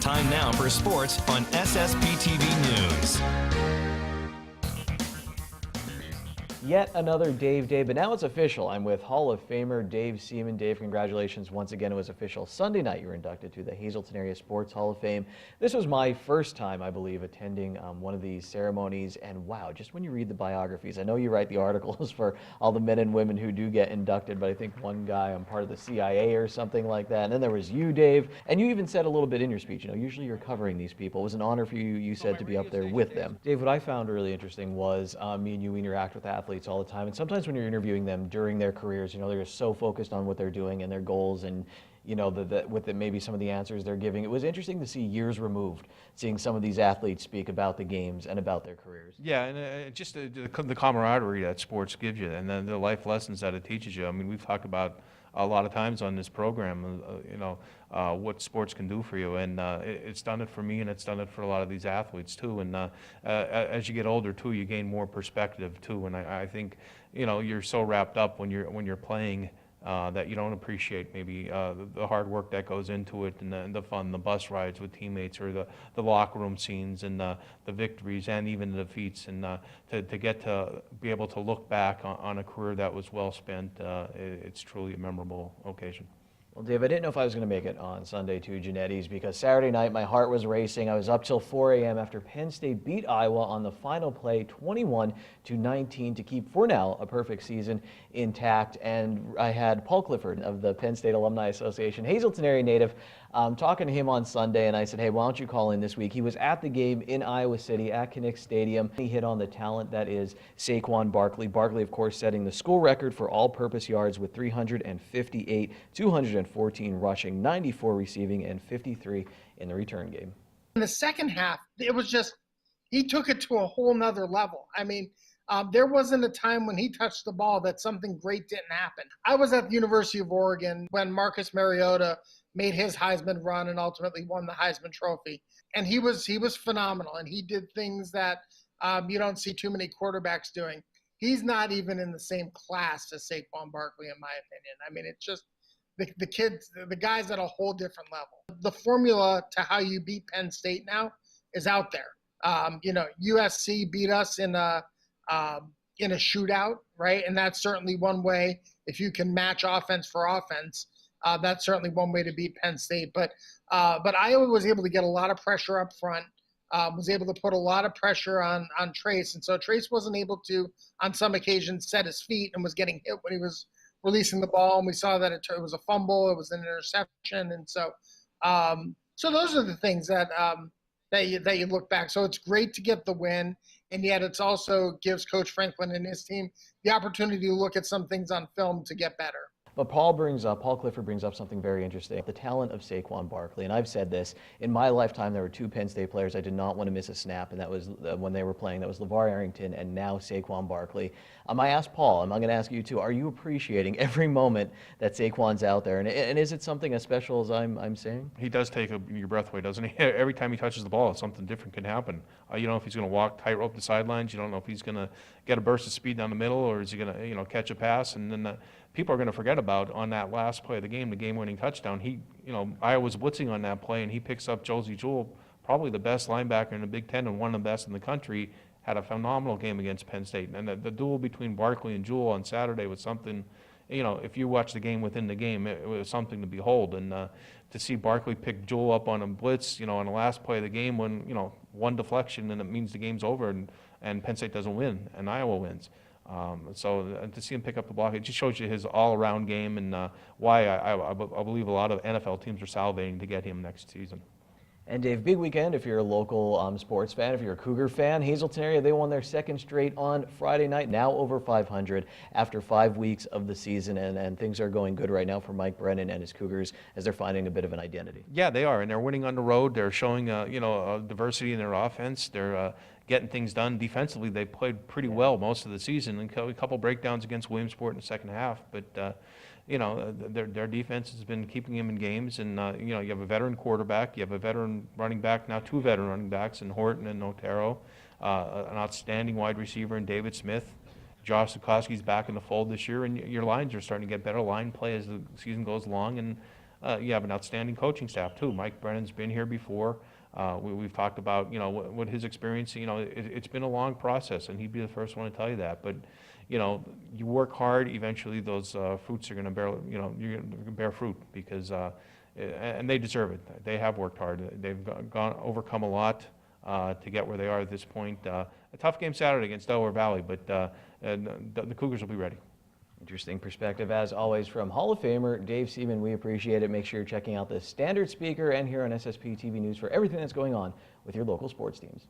Time now for sports on SSPTV News. Yet another Dave Day, but now it's official. I'm with Hall of Famer Dave Seaman. Dave, congratulations once again. It was official Sunday night. You were inducted to the Hazleton Area Sports Hall of Fame. This was my first time, I believe, attending one of these ceremonies. And wow, just when you read the biographies, I know you write the articles for all the men and women who do get inducted, but I think one guy, I'm part of the CIA or something like that. And then there was you, Dave, and you even said a little bit in your speech, usually you're covering these people. It was an honor for you, you said, to be up there with them. Dave, what I found really interesting was me and you interact with athletes all the time, and sometimes when you're interviewing them during their careers, they're just so focused on what they're doing and their goals, and maybe some of the answers they're giving. It was interesting to see years removed, seeing some of these athletes speak about the games and about their careers. Yeah, and just the camaraderie that sports gives you, and then the life lessons that it teaches you. I mean, we've talked about a lot of times on this program, what sports can do for you, and it's done it for me, and it's done it for a lot of these athletes too. And as you get older too, you gain more perspective too. And I think you're so wrapped up when you're playing that you don't appreciate maybe the hard work that goes into it, and the fun, the bus rides with teammates, or the locker room scenes, and the victories and even the defeats, and to get to be able to look back on a career that was well spent, it's truly a memorable occasion. Well, Dave, I didn't know if I was going to make it on Sunday to Genetti's, because Saturday night my heart was racing. I was up till 4 a.m. after Penn State beat Iowa on the final play 21-19 to keep, for now, a perfect season intact. And I had Paul Clifford of the Penn State Alumni Association, Hazleton Area native, talking to him on Sunday, and I said, hey, why don't you call in this week? He was at the game in Iowa City at Kinnick Stadium. He hit on the talent that is Saquon Barkley. Barkley, of course, setting the school record for all-purpose yards with 358, 214 rushing, 94 receiving, and 53 in the return game. In the second half, it was just, he took it to a whole nother level. I mean, there wasn't a time when he touched the ball that something great didn't happen. I was at the University of Oregon when Marcus Mariota made his Heisman run and ultimately won the Heisman Trophy. And he was phenomenal, and he did things that you don't see too many quarterbacks doing. He's not even in the same class as Saquon Barkley, in my opinion. I mean, it's just the kids, the guys at a whole different level. The formula to how you beat Penn State now is out there. USC beat us in a shootout, right? And that's certainly one way. If you can match offense for offense, that's certainly one way to beat Penn State. But Iowa was able to get a lot of pressure up front, was able to put a lot of pressure on Trace. And so Trace wasn't able to, on some occasions, set his feet and was getting hit when he was releasing the ball. And we saw that it was a fumble, it was an interception. And so those are the things that you look back. So it's great to get the win, and yet it's also gives Coach Franklin and his team the opportunity to look at some things on film to get better. But Paul Clifford brings up something very interesting, the talent of Saquon Barkley. And I've said this, in my lifetime, there were two Penn State players I did not want to miss a snap, and that was when they were playing. That was LeVar Arrington and now Saquon Barkley. I asked Paul, and I'm going to ask you too, are you appreciating every moment that Saquon's out there? And is it something as special as I'm saying? He does take your breath away, doesn't he? Every time he touches the ball, something different can happen. You don't know if he's going to walk tightrope the sidelines. You don't know if he's going to get a burst of speed down the middle, or is he going to catch a pass, and then people are going to forget about on that last play of the game-winning touchdown. Iowa was blitzing on that play, and he picks up Josie Jewell, probably the best linebacker in the Big Ten and one of the best in the country, had a phenomenal game against Penn State. And the duel between Barkley and Jewell on Saturday was something, if you watch the game within the game, it was something to behold. And to see Barkley pick Jewell up on a blitz, on the last play of the game when, one deflection and it means the game's over, and Penn State doesn't win and Iowa wins. So to see him pick up the block, it just shows you his all-around game, and why I believe a lot of NFL teams are salivating to get him next season. And Dave, big weekend if you're a local sports fan, if you're a Cougar fan. Hazleton Area, they won their second straight on Friday night, now over 500 after 5 weeks of the season, and things are going good right now for Mike Brennan and his Cougars as they're finding a bit of an identity. Yeah, they are, and they're winning on the road. They're showing a diversity in their offense. They're getting things done defensively. They played pretty well most of the season, and a couple breakdowns against Williamsport in the second half, but their defense has been keeping him in games, and you have a veteran quarterback, you have a veteran running back, now two veteran running backs in Horton and Otero, an outstanding wide receiver in David Smith. Josh Zukoski's back in the fold this year, and your lines are starting to get better line play as the season goes along, and you have an outstanding coaching staff too. Mike Brennan's been here before. We've talked about, you know, what his experience, you know, it's been a long process, and he'd be the first one to tell you that. But, you know, you work hard, eventually those fruits are going to bear, you know, you're going to bear fruit because, and they deserve it. They have worked hard. They've overcome a lot to get where they are at this point. A tough game Saturday against Delaware Valley, but the Cougars will be ready. Interesting perspective, as always, from Hall of Famer Dave Seaman. We appreciate it. Make sure you're checking out the Standard Speaker and here on SSPTV News for everything that's going on with your local sports teams.